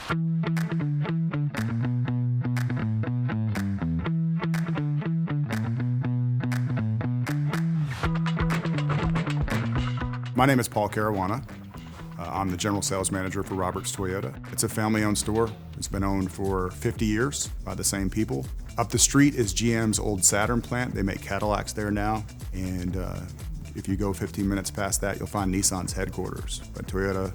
My name is Paul Caruana. I'm the general sales manager for Roberts Toyota. It's a family-owned store. It's been owned for 50 years by the same people. Up the street is GM's old Saturn plant. They make Cadillacs there now. And if you go 15 minutes past that, you'll find Nissan's headquarters. But Toyota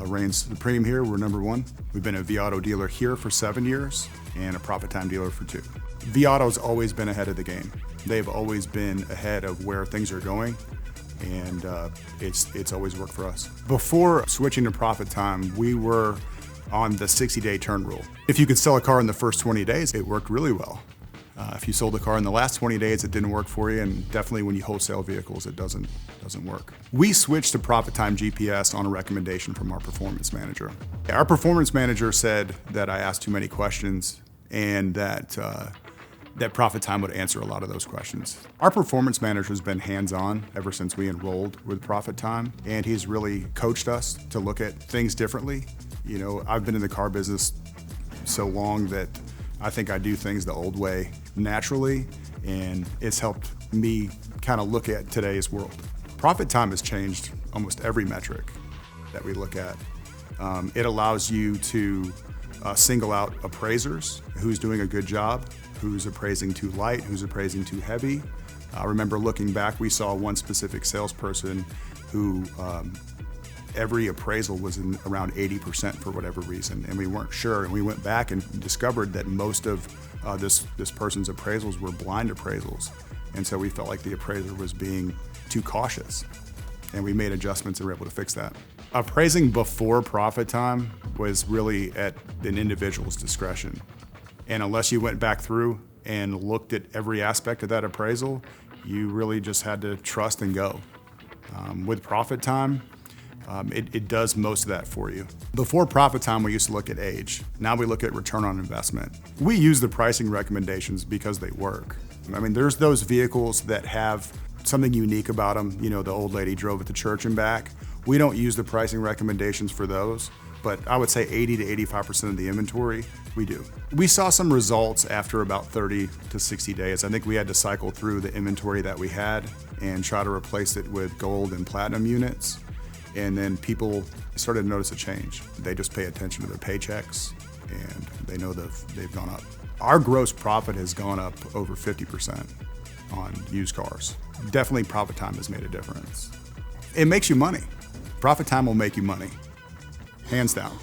reigns supreme here. We're number one. We've been a vAuto dealer here for 7 years and a ProfitTime dealer for 2. vAuto's always been ahead of the game. They've always been ahead of where things are going. And it's always worked for us. Before switching to ProfitTime, we were on the 60-day turn rule. If you could sell a car in the first 20 days, it worked really well. If you sold a car in the last 20 days, it didn't work for you, and definitely when you wholesale vehicles, it doesn't work. We switched to ProfitTime GPS on a recommendation from our performance manager. Our performance manager said that I asked too many questions and that ProfitTime would answer a lot of those questions. Our performance manager has been hands-on ever since we enrolled with ProfitTime, and he's really coached us to look at things differently. You know, I've been in the car business so long that I think I do things the old way naturally, and it's helped me kind of look at today's world. ProfitTime has changed almost every metric that we look at. It allows you to single out appraisers, who's doing a good job, who's appraising too light, who's appraising too heavy. I remember looking back, we saw one specific salesperson who every appraisal was in around 80% for whatever reason, and we weren't sure. And we went back and discovered that most of this person's appraisals were blind appraisals. And so we felt like the appraiser was being too cautious. And we made adjustments and were able to fix that. Appraising before ProfitTime was really at an individual's discretion. And unless you went back through and looked at every aspect of that appraisal, you really just had to trust and go. With ProfitTime, it does most of that for you. Before ProfitTime, we used to look at age. Now we look at return on investment. We use the pricing recommendations because they work. I mean, there's those vehicles that have something unique about them. You know, the old lady drove it to church and back. We don't use the pricing recommendations for those, but I would say 80 to 85% of the inventory, we do. We saw some results after about 30 to 60 days. I think we had to cycle through the inventory that we had and try to replace it with gold and platinum units. And then people started to notice a change. They just pay attention to their paychecks and they know that they've gone up. Our gross profit has gone up over 50% on used cars. Definitely ProfitTime has made a difference. It makes you money. ProfitTime will make you money, hands down.